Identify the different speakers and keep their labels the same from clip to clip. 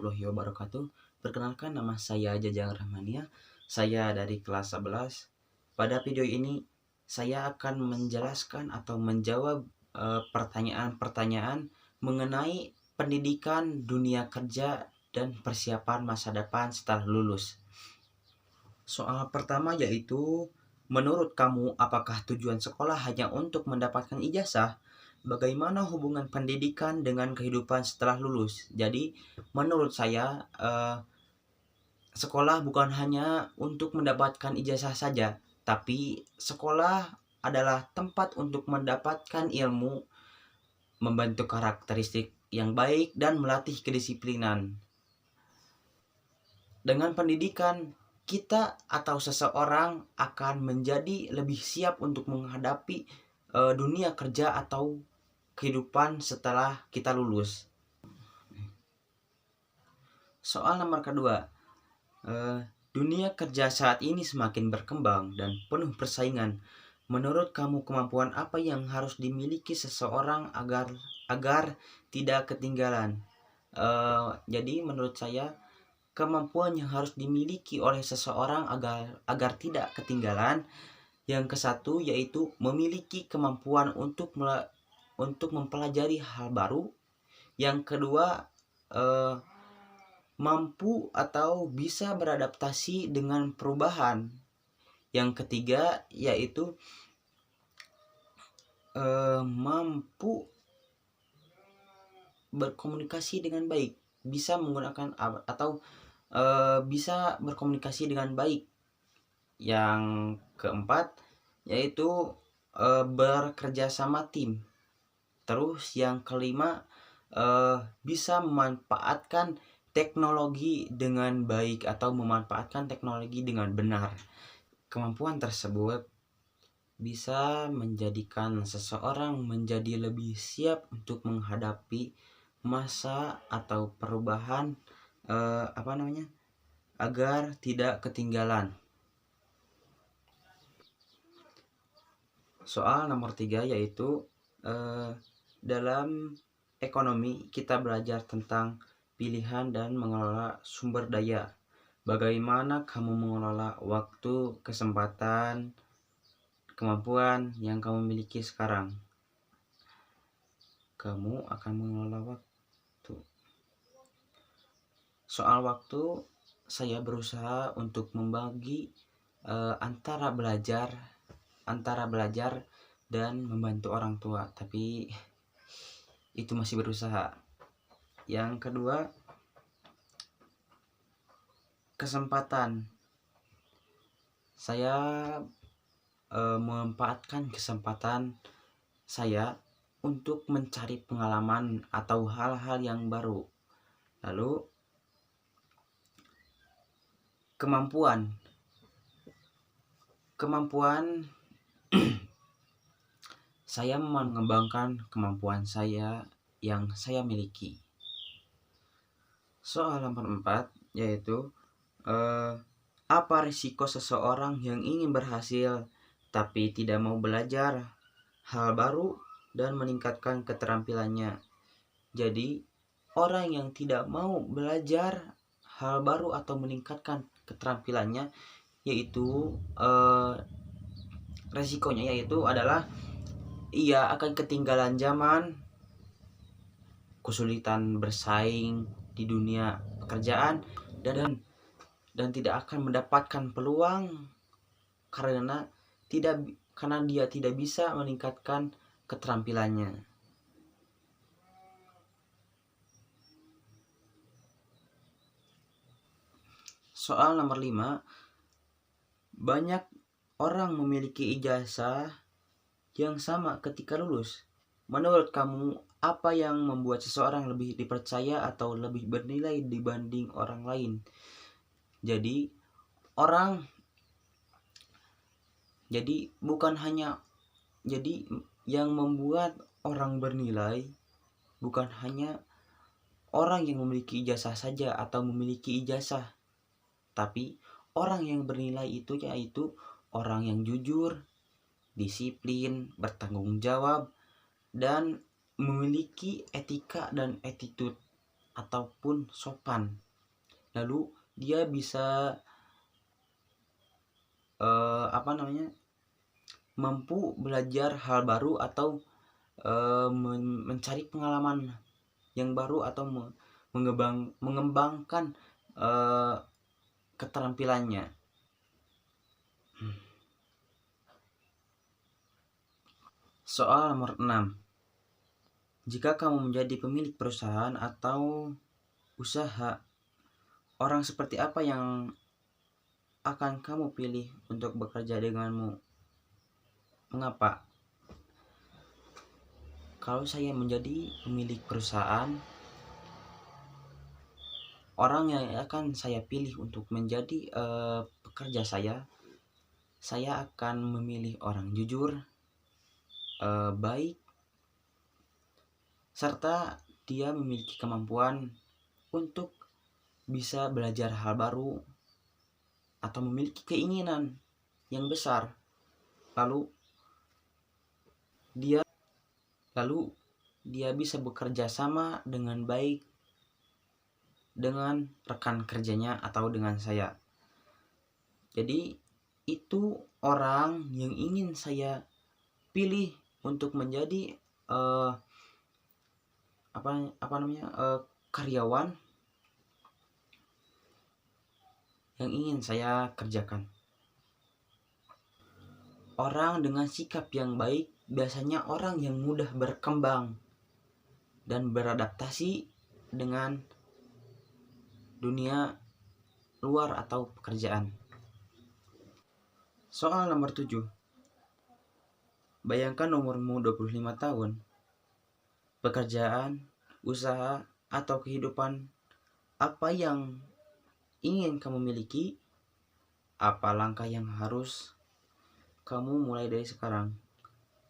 Speaker 1: warahmatullahi wabarakatuh. Perkenalkan, nama saya Jajang Rahmania. Saya dari kelas 11. Pada video ini saya akan menjelaskan atau menjawab pertanyaan-pertanyaan mengenai pendidikan, dunia kerja, dan persiapan masa depan setelah lulus. Soal pertama yaitu, menurut kamu apakah tujuan sekolah hanya untuk mendapatkan ijazah? Bagaimana hubungan pendidikan dengan kehidupan setelah lulus? Jadi, menurut saya, sekolah bukan hanya untuk mendapatkan ijazah saja, tapi sekolah adalah tempat untuk mendapatkan ilmu, membentuk karakteristik yang baik, dan melatih kedisiplinan. Dengan pendidikan, kita atau seseorang akan menjadi lebih siap untuk menghadapi dunia kerja atau kehidupan setelah kita lulus. Soal nomor kedua, dunia kerja saat ini semakin berkembang dan penuh persaingan. Menurut kamu, kemampuan apa yang harus dimiliki seseorang agar tidak ketinggalan? Jadi menurut saya, kemampuan yang harus dimiliki oleh seseorang agar tidak ketinggalan, yang ke-1 yaitu memiliki kemampuan untuk mempelajari hal baru. Yang kedua, mampu atau bisa beradaptasi dengan perubahan. Yang ketiga yaitu mampu berkomunikasi dengan baik, bisa menggunakan atau bisa berkomunikasi dengan baik. Yang keempat yaitu bekerja sama tim. Terus yang kelima, bisa memanfaatkan teknologi dengan baik atau memanfaatkan teknologi dengan benar. Kemampuan tersebut bisa menjadikan seseorang menjadi lebih siap untuk menghadapi masa atau perubahan agar tidak ketinggalan. Soal nomor 3 yaitu, dalam ekonomi kita belajar tentang pilihan dan mengelola sumber daya. Bagaimana kamu mengelola waktu, kesempatan, kemampuan yang kamu miliki sekarang? Kamu akan mengelola waktu. Soal waktu, saya berusaha untuk membagi antara belajar dan membantu orang tua, tapi itu masih berusaha. Yang kedua, kesempatan. Saya memanfaatkan kesempatan saya untuk mencari pengalaman atau hal-hal yang baru. Lalu kemampuan saya mengembangkan kemampuan saya yang saya miliki. Soal nomor 4 yaitu, apa risiko seseorang yang ingin berhasil tapi tidak mau belajar hal baru dan meningkatkan keterampilannya? Jadi, orang yang tidak mau belajar hal baru atau meningkatkan keterampilannya, yaitu resikonya yaitu adalah ia akan ketinggalan zaman, kesulitan bersaing di dunia pekerjaan, dan tidak akan mendapatkan peluang karena dia tidak bisa meningkatkan keterampilannya. Soal nomor 5, banyak orang memiliki ijazah yang sama ketika lulus. Menurut kamu, apa yang membuat seseorang lebih dipercaya atau lebih bernilai dibanding orang lain? Jadi yang membuat orang bernilai bukan hanya orang yang memiliki ijazah saja atau memiliki ijazah, tapi orang yang bernilai itu yaitu orang yang jujur, disiplin, bertanggung jawab, dan memiliki etika dan attitude. ataupun sopan. Lalu dia bisa mampu belajar hal baru atau mencari pengalaman yang baru atau mengembangkan keterampilannya. Soal nomor 6. Jika kamu menjadi pemilik perusahaan atau usaha, orang seperti apa yang akan kamu pilih untuk bekerja denganmu? Mengapa? Kalau saya menjadi pemilik perusahaan, orang yang akan saya pilih untuk menjadi pekerja saya akan memilih orang jujur, baik, serta dia memiliki kemampuan untuk bisa belajar hal baru atau memiliki keinginan yang besar. Lalu dia bisa bekerja sama dengan baik dengan rekan kerjanya atau dengan saya. Jadi itu orang yang ingin saya pilih untuk menjadi karyawan yang ingin saya kerjakan. Orang dengan sikap yang baik biasanya orang yang mudah berkembang dan beradaptasi dengan dunia luar atau pekerjaan. Soal nomor 7. Bayangkan umurmu 25 tahun. Pekerjaan, usaha, atau kehidupan apa yang ingin kamu miliki? Apa langkah yang harus kamu mulai dari sekarang?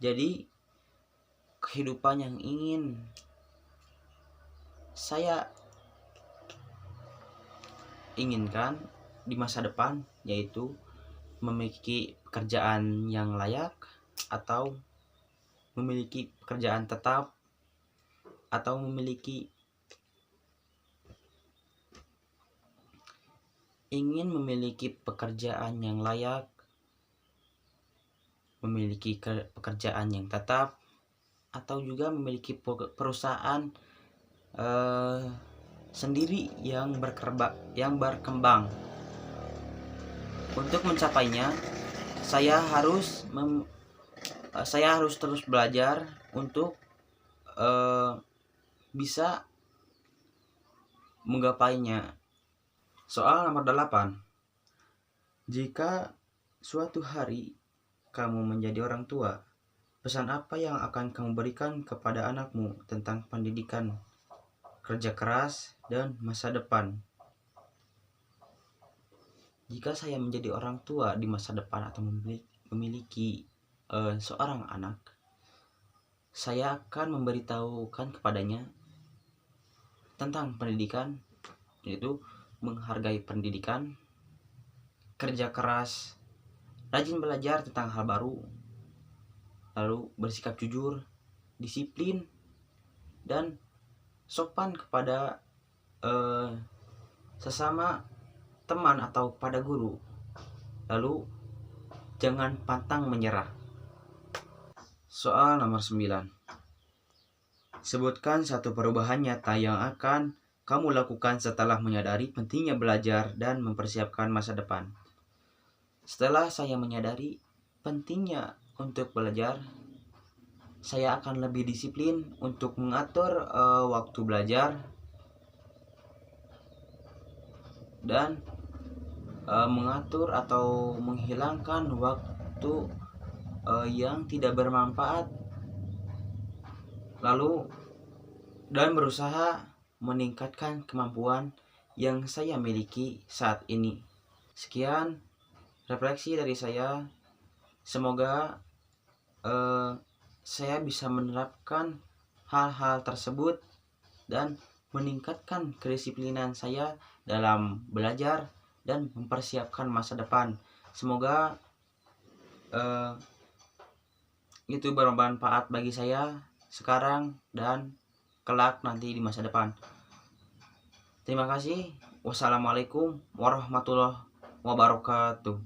Speaker 1: Jadi kehidupan yang ingin saya inginkan di masa depan yaitu memiliki pekerjaan yang layak atau memiliki pekerjaan tetap atau ingin memiliki pekerjaan yang layak, memiliki pekerjaan yang tetap, atau juga memiliki perusahaan sendiri yang berkembang. Untuk mencapainya, saya harus terus belajar untuk bisa menggapainya. Soal nomor 8. Jika suatu hari kamu menjadi orang tua, pesan apa yang akan kamu berikan kepada anakmu tentang pendidikan, kerja keras, dan masa depan? Jika saya menjadi orang tua di masa depan atau memiliki seorang anak, saya akan memberitahukan kepadanya tentang pendidikan, yaitu menghargai pendidikan, kerja keras, rajin belajar tentang hal baru, lalu bersikap jujur, disiplin, dan sopan kepada sesama teman atau pada guru. Lalu jangan pantang menyerah. Soal nomor 9. Sebutkan satu perubahan nyata yang akan kamu lakukan setelah menyadari pentingnya belajar dan mempersiapkan masa depan. Setelah saya menyadari pentingnya untuk belajar, saya akan lebih disiplin untuk mengatur waktu belajar dan mengatur atau menghilangkan waktu yang tidak bermanfaat, lalu dan berusaha meningkatkan kemampuan yang saya miliki saat ini. Sekian refleksi dari saya. Semoga saya bisa menerapkan hal-hal tersebut dan meningkatkan kedisiplinan saya dalam belajar dan mempersiapkan masa depan. Semoga itu bermanfaat bagi saya sekarang dan kelak nanti di masa depan. Terima kasih. Wassalamualaikum warahmatullahi wabarakatuh.